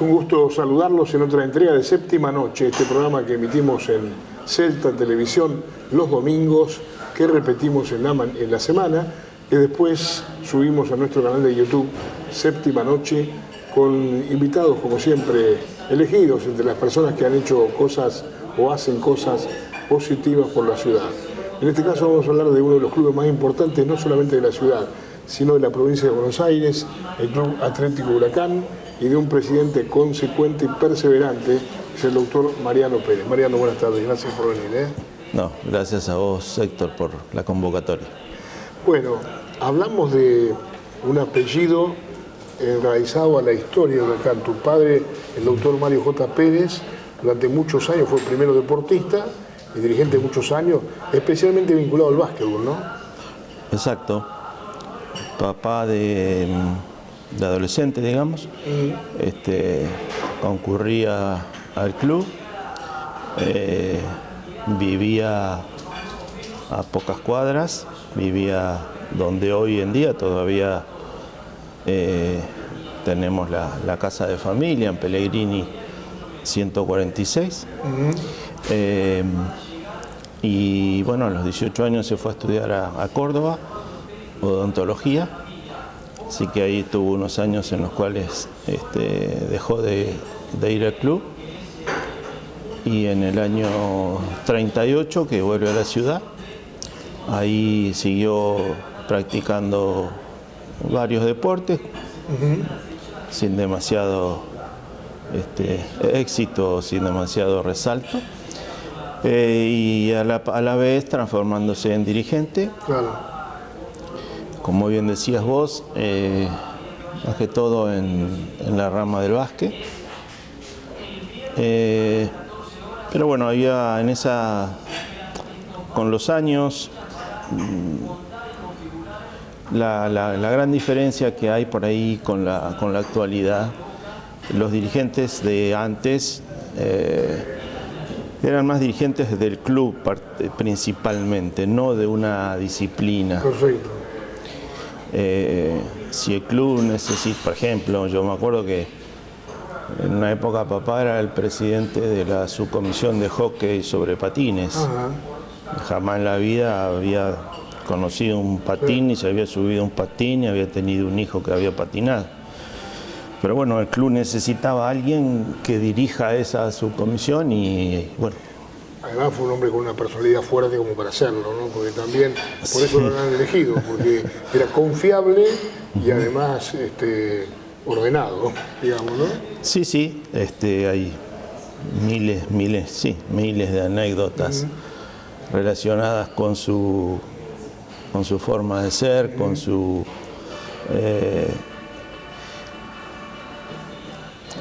un gusto saludarlos en otra entrega de Séptima Noche, este programa que emitimos en Celta Televisión los domingos, que repetimos en la semana, que después subimos a nuestro canal de YouTube Séptima Noche, con invitados, como siempre, elegidos entre las personas que han hecho cosas o hacen cosas positivas por la ciudad. En este caso vamos a hablar de uno de los clubes más importantes, no solamente de la ciudad, sino de la provincia de Buenos Aires, el Club Atlético Huracán, y de un presidente consecuente y perseverante, que es el doctor Mariano Pérez. Mariano, buenas tardes, gracias por venir. No, gracias a vos, Héctor, por la convocatoria. Bueno, hablamos de un apellido enraizado a la historia de Huracán. Tu padre, el doctor Mario J. Pérez, durante muchos años fue primero deportista y dirigente de muchos años, especialmente vinculado al básquetbol, ¿no? Exacto. Papá de adolescente, digamos, concurría al club, vivía a pocas cuadras, vivía donde hoy en día todavía tenemos la casa de familia en Pellegrini 146. Y bueno, a los 18 años se fue a estudiar a Córdoba, odontología, así que ahí tuvo unos años en los cuales dejó de ir al club, y en el año 38 que vuelve a la ciudad, ahí siguió practicando varios deportes, sin demasiado éxito, sin demasiado resalto, y a la vez transformándose en dirigente. Claro. Como bien decías vos, más que todo en la rama del básquet. Pero bueno, había con los años, la gran diferencia que hay por ahí con la actualidad. Los dirigentes de antes eran más dirigentes del club principalmente, no de una disciplina. Perfecto. Si el club necesita, por ejemplo, yo me acuerdo que en una época papá era el presidente de la subcomisión de hockey sobre patines. Ajá. Jamás en la vida había conocido un patín, ni se había subido un patín, ni había tenido un hijo que había patinado. Pero bueno, el club necesitaba a alguien que dirija esa subcomisión y bueno. Además fue un hombre con una personalidad fuerte como para hacerlo, ¿no? Porque también, por eso lo han elegido, porque era confiable y además ordenado, digamos, ¿no? Sí, sí, hay miles de anécdotas relacionadas con su forma de ser, con su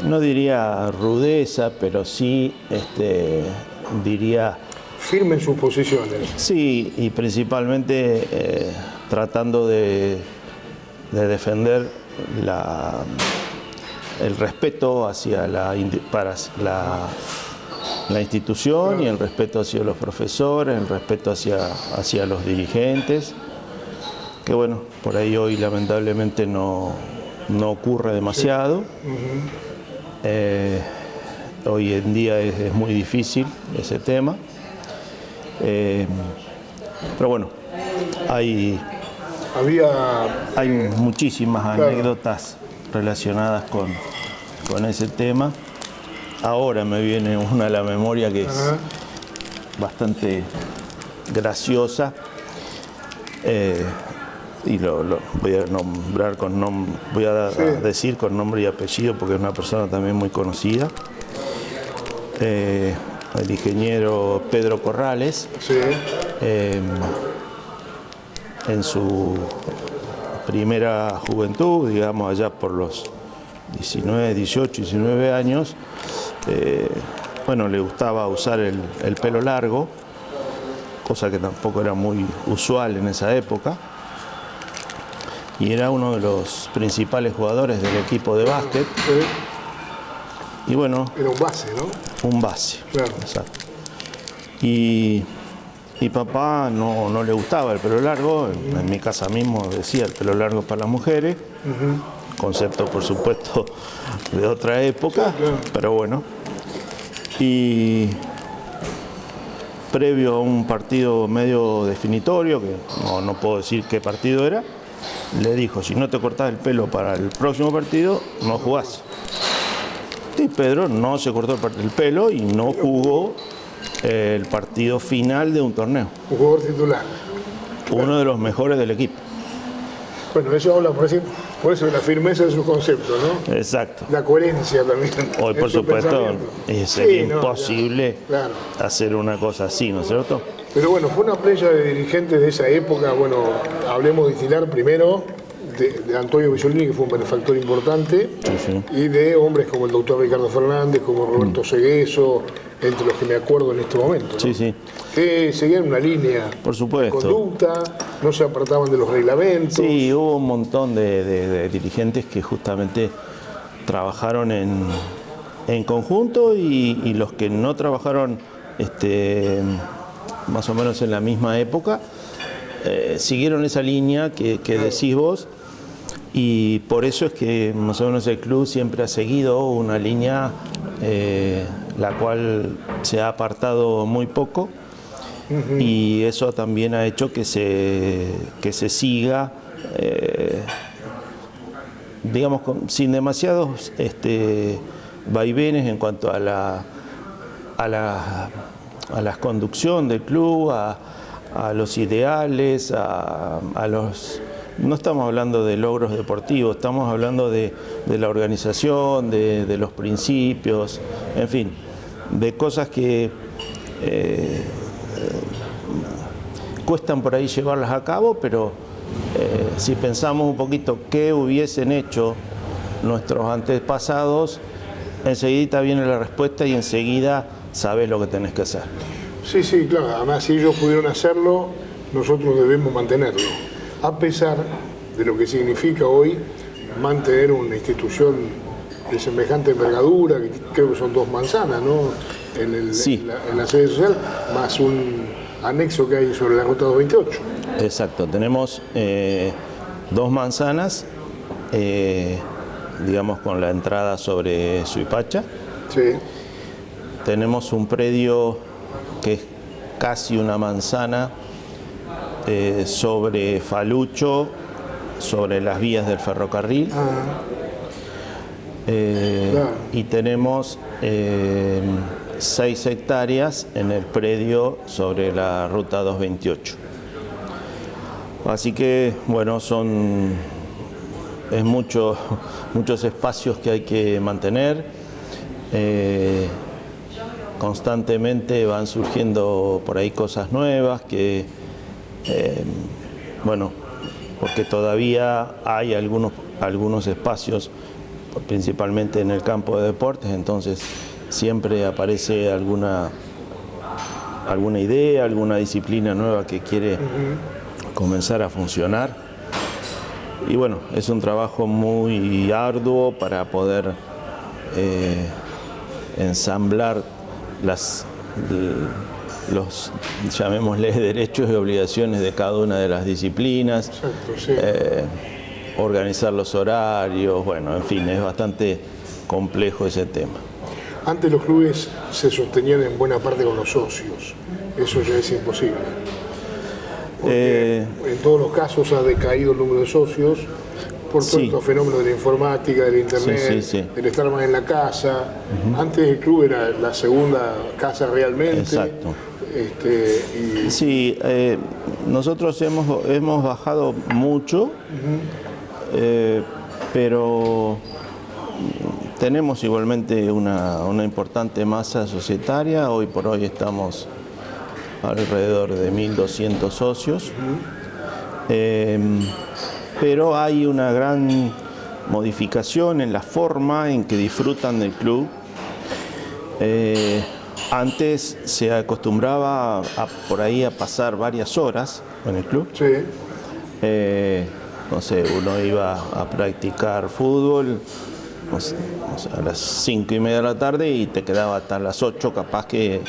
no diría rudeza, pero sí diría... Firme en sus posiciones. Sí, y principalmente tratando de defender el respeto hacia la institución, claro, y el respeto hacia los profesores, el respeto hacia los dirigentes, que bueno, por ahí hoy lamentablemente no ocurre demasiado. Sí. Hoy en día es muy difícil ese tema, pero bueno, hay muchísimas, claro, anécdotas relacionadas con ese tema. Ahora me viene una a la memoria que es bastante graciosa, y lo voy a nombrar voy a decir con nombre y apellido porque es una persona también muy conocida. El ingeniero Pedro Corrales, sí, en su primera juventud, digamos allá por los 18, 19 años, bueno, le gustaba usar el pelo largo, cosa que tampoco era muy usual en esa época, y era uno de los principales jugadores del equipo de básquet. Sí. Y bueno, era un base, ¿no? Un base, claro, exacto. Y papá no le gustaba el pelo largo, en mi casa mismo decía el pelo largo para las mujeres, concepto por supuesto de otra época, Sí, claro. pero bueno. Y previo a un partido medio definitorio, que no puedo decir qué partido era, le dijo, si no te cortás el pelo para el próximo partido, no jugás. Y Pedro no se cortó el pelo y no jugó el partido final de un torneo. Un jugador titular. Uno de los mejores del equipo. Bueno, eso habla por eso de la firmeza de sus conceptos, ¿no? Exacto. La coherencia también. Hoy, por en su supuesto, pensamiento. sería Sí, no, imposible claro. hacer una cosa así, ¿no es cierto? Pero bueno, fue una playa de dirigentes de esa época. Bueno, hablemos de Itilar primero, de Antonio Bisolini, que fue un benefactor importante, Sí, sí. y de hombres como el doctor Ricardo Fernández, como Roberto Segueso, entre los que me acuerdo en este momento, ¿no? Sí, sí, Que seguían una línea por de supuesto. conducta, no se apartaban de los reglamentos. Sí, hubo un montón de dirigentes que justamente trabajaron en conjunto y los que no trabajaron más o menos en la misma época, siguieron esa línea que decís vos, y por eso es que más o menos el club siempre ha seguido una línea la cual se ha apartado muy poco. Y eso también ha hecho que se siga, digamos, sin demasiados vaivenes en cuanto a la conducción del club, a los ideales, a los... No estamos hablando de logros deportivos, estamos hablando de la organización, de los principios, en fin, de cosas que cuestan por ahí llevarlas a cabo, pero si pensamos un poquito qué hubiesen hecho nuestros antepasados, enseguida viene la respuesta y enseguida sabes lo que tenés que hacer. Sí, sí, claro. Además, si ellos pudieron hacerlo, nosotros debemos mantenerlo. A pesar de lo que significa hoy mantener una institución de semejante envergadura, que creo que son 2 manzanas, ¿no? Sí. En la sede social, más un anexo que hay sobre la ruta 228. Exacto, tenemos 2 manzanas, digamos con la entrada sobre Suipacha. Sí. Tenemos un predio que es casi una manzana sobre Falucho, sobre las vías del ferrocarril. Claro. Y tenemos 6 hectáreas en el predio sobre la ruta 228. Así que, bueno, es muchos espacios que hay que mantener. Constantemente van surgiendo por ahí cosas nuevas que, bueno, porque todavía hay algunos espacios, principalmente en el campo de deportes, entonces siempre aparece alguna idea, alguna disciplina nueva que quiere comenzar a funcionar. Y bueno, es un trabajo muy arduo para poder ensamblar los, llamémosle, derechos y obligaciones de cada una de las disciplinas. Exacto, sí. Organizar los horarios, bueno, en fin, es bastante complejo ese tema. Antes los clubes se sostenían en buena parte con los socios. Eso ya es imposible. Porque en todos los casos ha decaído el número de socios por todos Sí. estos fenómenos de la informática, del internet, Sí. del estar más en la casa. Antes el club era la segunda casa realmente. Exacto. Y Sí, nosotros hemos bajado mucho, pero tenemos igualmente una importante masa societaria. Hoy por hoy estamos alrededor de 1.200 socios, pero hay una gran modificación en la forma en que disfrutan del club. Antes se acostumbraba por ahí a pasar varias horas en el club. sí, No sé, uno iba a practicar fútbol no sé, a las 5:30 de la tarde y te quedaba hasta las 8, capaz que,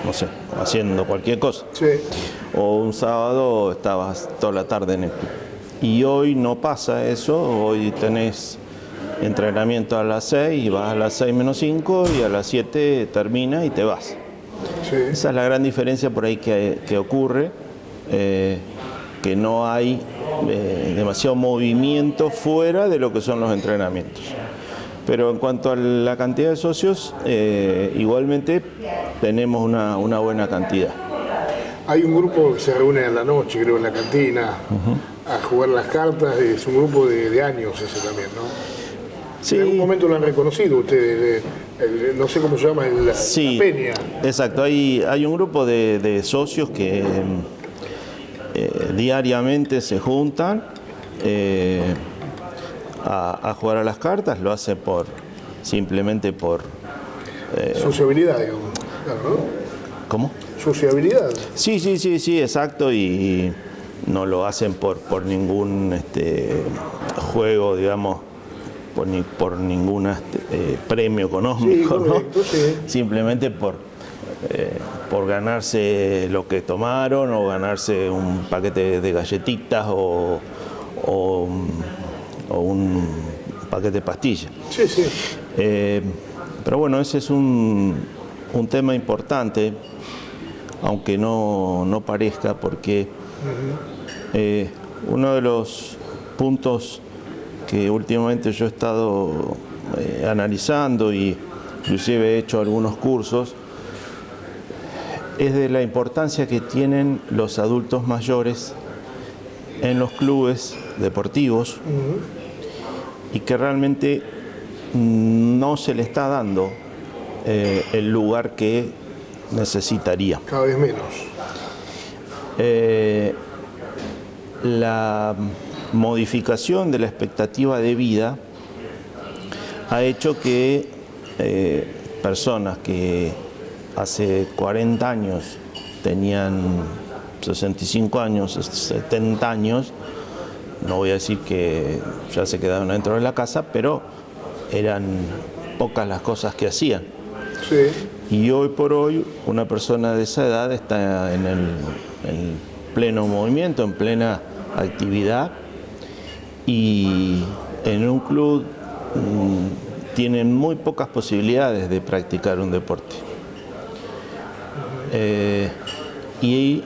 no sé, haciendo cualquier cosa. sí. O un sábado estabas toda la tarde en el club. Y hoy no pasa eso, hoy tenés entrenamiento a las 6 y vas a las 6 menos 5 y a las 7 termina y te vas. Sí. Esa es la gran diferencia por ahí que ocurre, que no hay demasiado movimiento fuera de lo que son los entrenamientos. Pero en cuanto a la cantidad de socios, igualmente tenemos una buena cantidad. Hay un grupo que se reúne en la noche, creo, en la cantina, a jugar las cartas. Es un grupo de años ese también, ¿no? Sí. En algún momento lo han reconocido ustedes, no sé cómo se llama, la peña. Exacto, hay un grupo de socios que diariamente se juntan a jugar a las cartas, lo hace simplemente por... sociabilidad, digamos, claro, ¿no? ¿Cómo? Sociabilidad. Sí, exacto, y no lo hacen por ningún juego, digamos, por ningún premio económico, sí, correcto, ¿no? Sí. Simplemente por ganarse lo que tomaron o ganarse un paquete de galletitas o un paquete de pastillas. Sí. Pero bueno, ese es un tema importante, aunque no parezca, porque uno de los puntos que últimamente yo he estado analizando y inclusive he hecho algunos cursos, es de la importancia que tienen los adultos mayores en los clubes deportivos y que realmente no se le está dando el lugar que necesitaría. Cada vez menos. La modificación de la expectativa de vida ha hecho que personas que hace 40 años tenían 65 años, 70 años, no voy a decir que ya se quedaron dentro de la casa, pero eran pocas las cosas que hacían. Sí. Y hoy por hoy una persona de esa edad está en pleno movimiento, en plena actividad, y en un club tienen muy pocas posibilidades de practicar un deporte. Y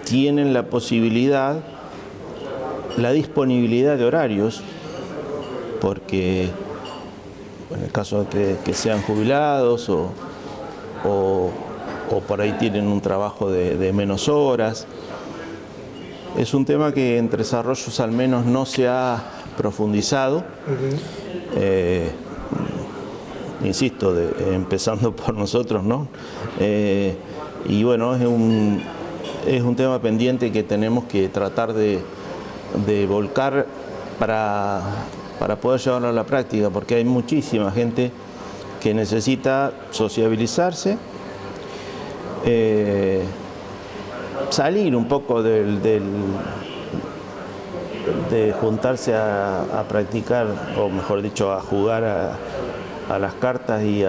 tienen la posibilidad, la disponibilidad de horarios, porque en el caso de que sean jubilados o por ahí tienen un trabajo de menos horas. Es un tema que en desarrollos al menos no se ha profundizado. Insisto, empezando por nosotros, ¿no? Y bueno, es un tema pendiente que tenemos que tratar de volcar para poder llevarlo a la práctica, porque hay muchísima gente que necesita sociabilizarse, salir un poco de juntarse a practicar, o mejor dicho, a jugar a las cartas y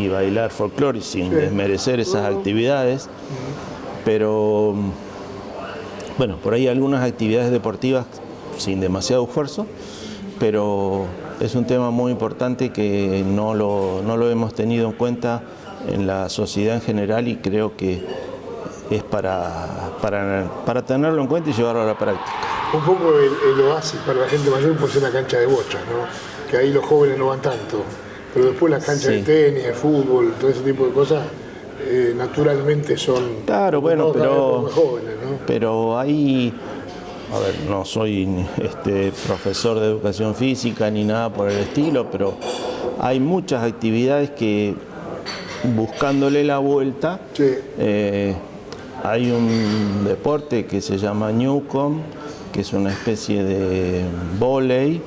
bailar folclore sin desmerecer esas actividades, pero bueno, por ahí algunas actividades deportivas sin demasiado esfuerzo, pero es un tema muy importante que no lo hemos tenido en cuenta en la sociedad en general, y creo que es para tenerlo en cuenta y llevarlo a la práctica. Un poco el oasis para la gente mayor puede ser una cancha de bocha, ¿no? Que ahí los jóvenes no van tanto, pero después las canchas de tenis, de fútbol, todo ese tipo de cosas, naturalmente son... Claro, bueno, pero jóvenes, ¿no? Pero hay... A ver, no soy profesor de educación física ni nada por el estilo, pero hay muchas actividades que, buscándole la vuelta, hay un deporte que se llama Newcomb, que es una especie de vóley,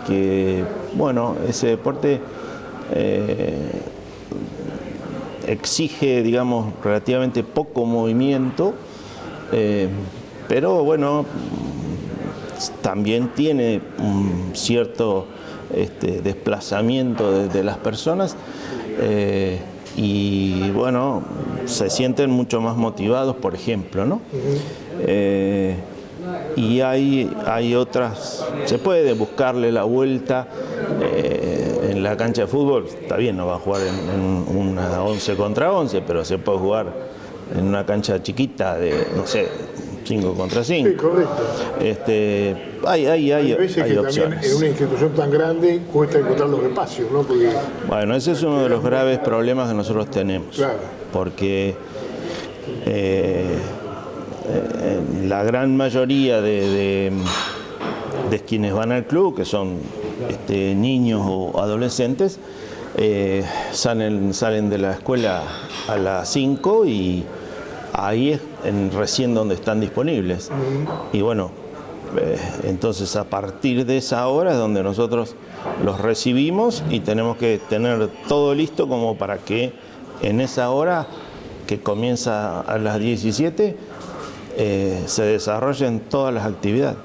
que, bueno, ese deporte exige, digamos, relativamente poco movimiento, pero bueno, también tiene un cierto desplazamiento de las personas, y bueno, se sienten mucho más motivados, por ejemplo, ¿no? Y hay otras, se puede buscarle la vuelta. En la cancha de fútbol, está bien, no va a jugar en una 11 contra 11, pero se puede jugar en una cancha chiquita de, no sé, 5 contra 5. Sí, correcto. Hay veces que opciones. también en una institución tan grande cuesta encontrar los espacios, ¿no? Porque, bueno, ese es uno de los graves problemas que nosotros tenemos. claro, Porque la gran mayoría de quienes van al club, que son niños o adolescentes, salen de la escuela a las 5 y ahí es recién donde están disponibles. Y bueno, entonces a partir de esa hora es donde nosotros los recibimos y tenemos que tener todo listo como para que en esa hora, que comienza a las 17, se desarrollen todas las actividades.